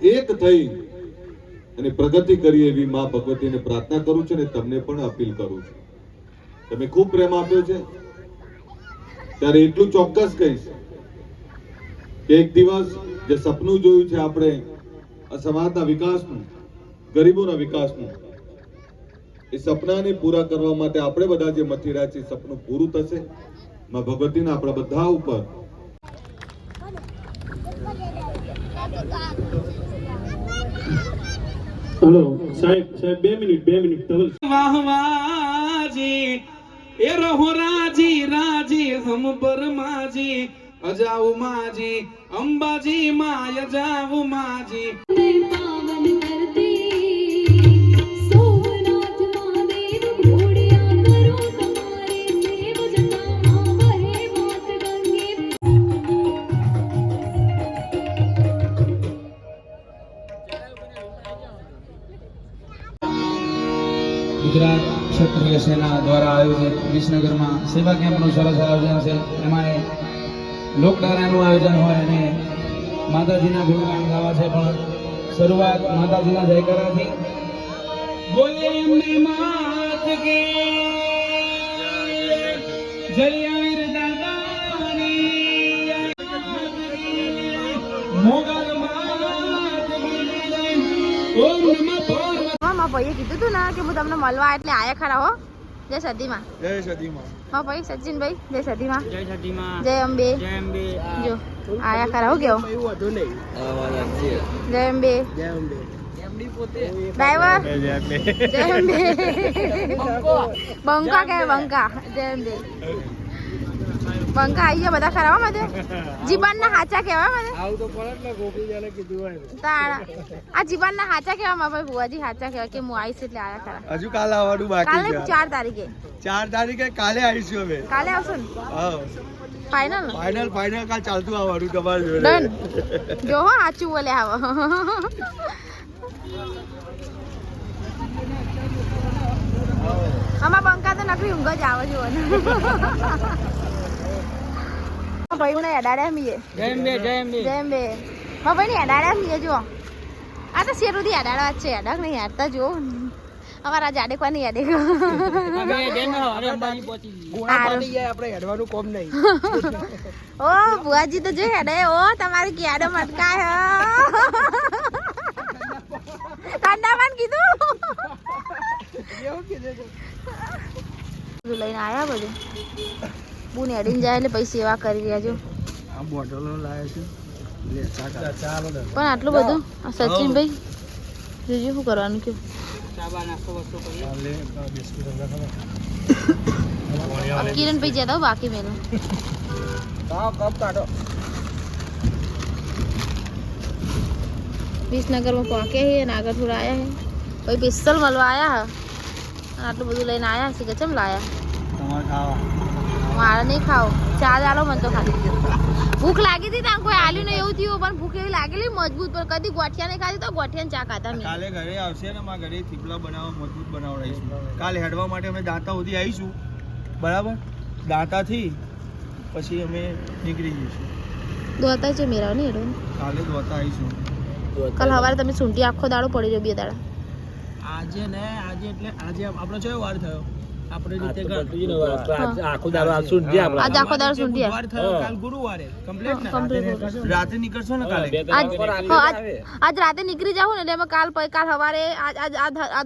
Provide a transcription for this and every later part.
એક થઈ અને પ્રગતિ કરી એવી માં ભગવતીને પ્રાર્થના કરું છું અને તમને પણ અપીલ કરું છું. તમે ખૂબ પ્રેમ આપ્યો છે ત્યારે એટલું ચોક્કસ કહીશ કે એક દિવસ જે સપનું જોયું છે આપણે આ સમાજના વિકાસનું, ગરીબોના વિકાસનું, એ સપનાને પૂરા કરવા માટે આપણે બધા જે મથી રહ્યા છીએ સપનું પૂરું થશે. માં ભગવતીના આપણા બધા ઉપર हेलो साहेब साहेब 2 मिनट तवल वाह वाजी ए रहो राजी राजी हम पर माजी अजाऊ माजी अंबाजी माय जाऊ माजी पावन करते सोमनाथ महादेव घोड़िया करो तुम्हारे सेव जटा वहे मात गंगे ગુજરાત ક્ષત્રિય સેના દ્વારા આયોજિત વિસનગરમાં સેવા કેમ્પનું સરસ આયોજન છે. એમાં લોકડારાનું આયોજન હોય અને માતાજીના ગુણગાન ગાવા છે. પણ શરૂઆત માતાજીના જયકારાથી બોલે અમને માત કી જલિયાવીર દાદાની મોગલ માત કી ઓમ નમઃ મારા ભાઈએ કીધું તું ને કે હું તમને મળવા એટલે આયા ખરા હો. જય સદીમાં. જય સદીમાં. મારા ભાઈ સચિનભાઈ જય સદીમાં. જય સદીમાં. જય અંબે. જય અંબે. જો આયા ખરા હો કેવો. એવું હતું નહીં. જય અંબે. જય અંબે. એમડી પોતે ડ્રાઈવર જય અંબે. જય અંબે. બંકા કે બંકા. જય અંબે. બંકા આઈ ગયા બધા ખરા હો મને. જીબાનના હાચા કહેવાય મને. આવું તો પડત ને ગોપીજાને કીધું હોય. તારા આ જીબાનના હાચા કહેવા મારા ભાઈ ભુવાજી હાચા કહેવા કે હું આવીશ એટલે આયા ખરા. હજુ કાલે આવવાનું બાકી કાલે છે. 4 તારીખે. 4 તારીખે કાલે આવીશું અમે. કાલે આવશો ને હા ફાઇનલ. ફાઇનલ કાલ ચાલતું આવવાનું તમારી જોડે. ડન. જો હો સાચું બોલે આવો. આમાં બંકા તો નકરી ઊંઘ જ આવે છે મને. ભાઈ મને અડાડ્યા મીએ. જય અંબે. જય અંબે. જેમ બે હા ભાઈ ને અડાડ્યા મીએ જો. આ તો શેરુથી અડાડવા જ છે. અડાક નહીં હારતા જો અમારા જાડે કોની યાદે. આપણે હેડવાનું કોમ નહીં. ઓ બુઆજી તો જો હેડે. ઓ તમારી ક્યાડો મટકાય. કાંડામાં કીધું લઈને આયા બધું. બુને અડીને જાય એટલે પછી સેવા કરી રહ્યા છો. આ બોટલો લાવે છે. પણ આટલું બધું સચિનભાઈ જોજો શું કરવાનું કયું. કિરણ ભાઈ જ્યાં બાકી મેલો વિસનગરમાં પહોંચે છે અને આગળ થોડા આયા છે. પછી પિસ્તલ મળવા આયા હે અને આટલું બધું લઈને આયા છે. કેમ લાયા મારે નહીં ખાવ. ચા ચાલો મને તો ખાલી ભૂખ લાગી હતી ત્યાં કોઈ આલ્યું ને એવું થયું. પણ ભૂખ એવી લાગેલી મજબૂત. પણ કદી ગોઠિયા નહીં ખાધી તો ગોઠિયા ચા ખાતા મેં. કાલે ઘરે આવશે ને મારા ઘરે થીપલા બનાવવા મજબૂત બનાવડાવીશું. કાલે હેડવા માટે અમે દાંતા સુધી આવીશું. બરાબર દાંતાથી પછી અમે નીકળી જઈશું. દોતા છે મેરા નહીં એડો. કાલે દોતા આવીશું. કાલ સવારે તમે સૂંટી આખો દાડો પડી જાવ 2 દાડા. આજે એટલે આજે આપણો કયો વાર થયો? આપણે રીતે આખો દાડો આ સુંઢી આપણે આજ આખો દાડો સૂંટી વાર થયો. કાલ ગુરુવારે કમ્પ્લીટ ને રાતે નીકળશો ને કાલે. આજ રાતે નીકળી જાવ ને એટલે અમે કાલ સવારે આજ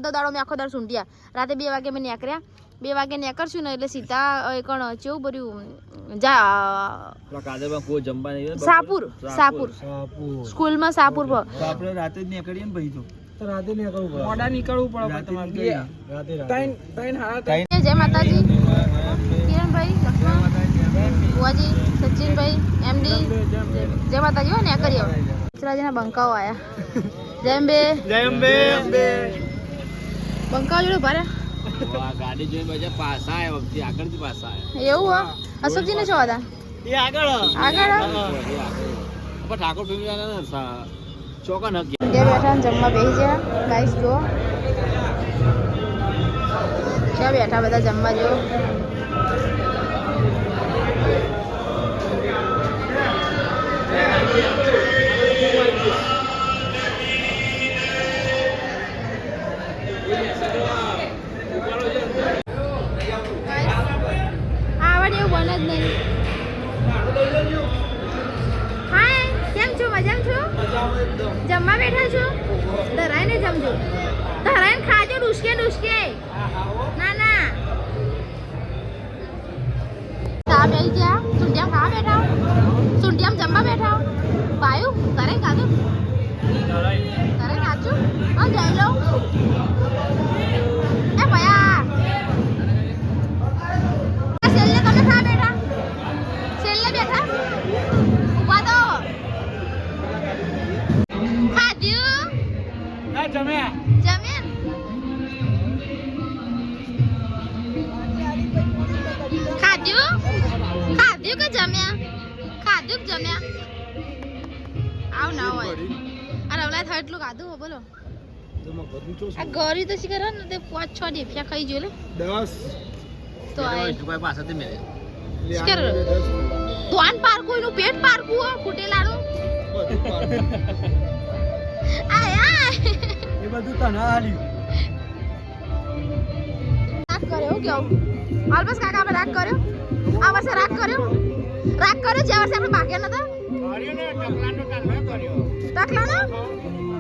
દાડો મેં આખો દાડો સૂંટ્યા. રાતે 2 વાગે મેં નીકળ્યા. 2 વાગે નીકળશું ને એટલે સીધા કણ કેવું ભર્યું સાપુર સ્કૂલમાં સાપુર પર. તો આપણે રાતે જ નીકળીએ ને ભાઈ. તો રાતે નીકળવું પડે. મોડા નીકળવું પડે તમારે. જય માતાજી. કિરણભાઈ, લક્ષ્મણ, બુઆજી, સચિનભાઈ, એમડી જય માતાજી. હો ને કરી હવે રાજાના બંકાઓ આયા. જય અંબે. જય અંબે. બંકાઓ જોડે ભારે ગાડી જોઈ બજા પાછા આવ્યા વખતે આગળથી પાછા આવ્યા. એવું હો. અશોકજી ને શું હતા એ આગળ પણ ઠાકોર ફેમિલી ચોકા નક્કી જે બેઠા જમવા બેસી ગયા. ગાઈસ જો ક્યાં બેઠા બધા જમવા જો. જમવા બેઠા છો ધરાઈને જમજો ધરાઈને ખાજો ડુસકે ડુસકે ના ના ચા બેસી ગયા સુંઢિયામ ખાવા બેઠા સુંઢિયામ જમવા બેઠા ભાઈ ઘરે ખાધું ઘરે ખાધું હા જઈ લો એ ભયા છેલ્લે તમે ખા બેઠા છેલ્લે બેઠા ઉભા તો ખાધ્યું જમ્યા જમીન ખાધ્યું ખાધ્યું કે જમ્યા ખાધ્યું કે જમ્યા આવ ના હોય આ રવલા થાય એટલું ખાધું હો બોલો આ ગોરી તો શીખર ને તે 5-6 ડેફિયા ખાઈ જોલે 10 તો આ કોઈ પાસેથી મેળે શીખર દોન પારકું એનું પેટ પારકું હો ફૂટેલાનું આય એ બધું તને હાલ્યું રાગ કર્યો કેવું આલબસ કાકા આપણે રાગ કર્યો આ વર્ષે રાગ કર્યો જે વર્ષે આપણે ભાગ્યા નતા ટકલાનો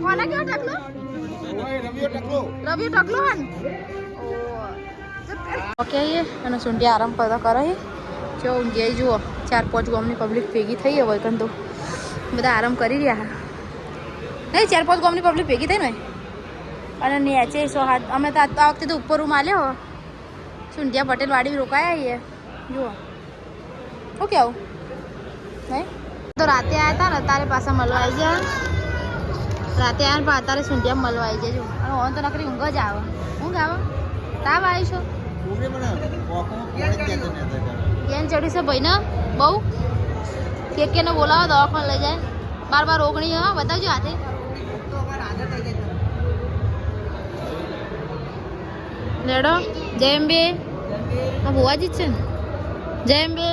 કોને કેવો ટકલો રવિયો ટકલો હન ઓકે અને સુંઢિયા આરામ કરતા કરે જો ઊંઘી જુઓ 4-5 ગામની પબ્લિક ભેગી થઈ હોય કન તો બધા આરામ કરી રહ્યા નહીં 4-5 ગામની પબ્લિક ભેગી થઈ ને અને નીચે અમે તો આ વખતે તો ઉપર રૂમ આલ્યો સુંઢિયા પટેલ વાડી રોકાયા છીએ જુઓ ઓકે આવું નહીં તો રાતે આવ્યા હતા ને તારે પાછા મળવા આવી ગયા રાતે આવ્યા પણ અત્યારે સુંઢિયા મળવા આવી જજો અને હું તો નકરી ઊંઘ જ આવે ઊંઘ આવે તાવ આવી છો કેમ ચડ્યું છે ભાઈ ને બહુ કે ને બોલાવો દવાખાને લઈ જાય બાર ઓગણી હા બતાવજો હાથે લેડો જય અંબે આ ભુવાજી જ છે ને જય અંબે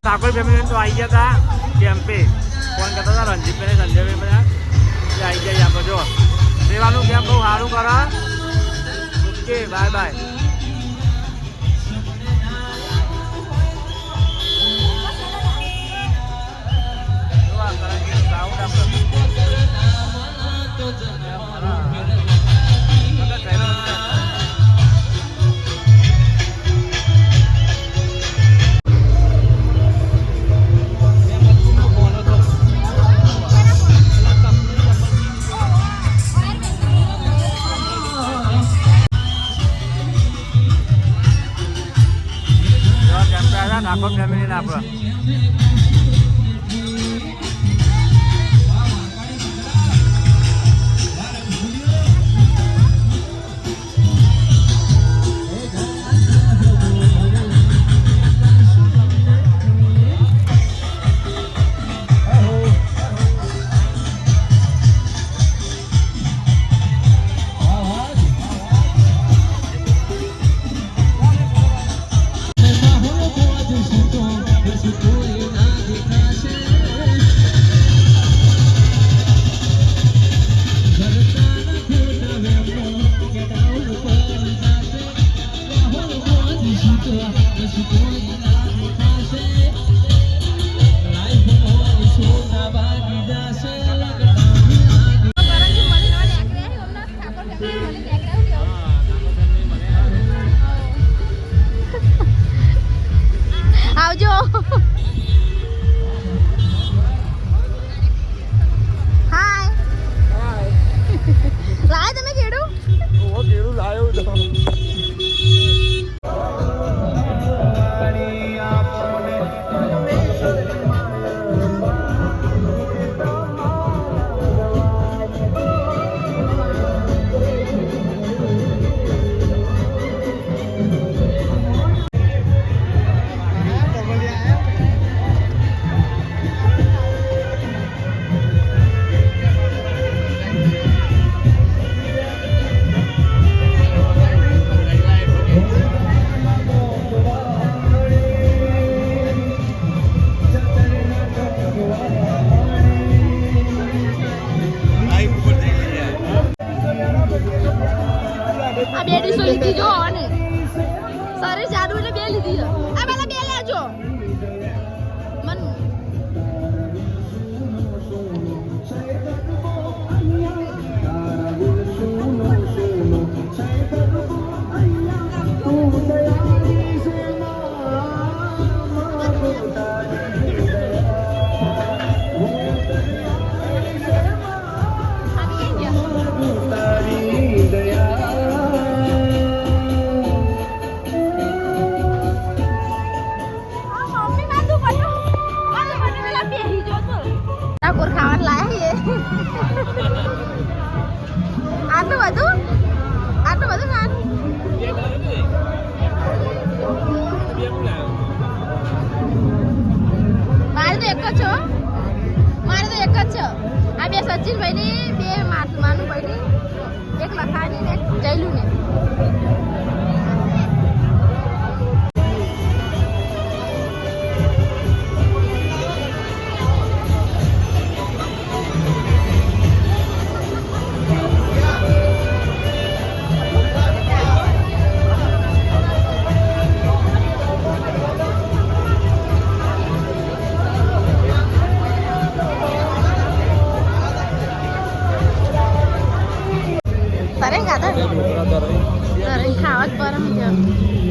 ઠાકોર ફેમિલી તો આવી ગયા હતા કેમ્પે ફોન કરતા હતા રણજીતભાઈ સંજયભાઈ બધા આવી જાય આપણે જો સેવાનું કેમ્પ બહુ સારું કરો ઓકે બાય બાય ઠાકોર ફેમિલીને આપણે આવજો હાય લાય તમે કેડું ઓ કેડું લાયો તો આ બે ડીશો લીધી જો અને સરે જાદુ એટલે બે લીધી છે આ પેલા બે લેજો મન આટલું બધું ખાન મારે તો એક જ છો આ બે સચિનભાઈ ની બે માનુભાઈ ની એક લખાની ને એક જયલું ને ખાવા જ પર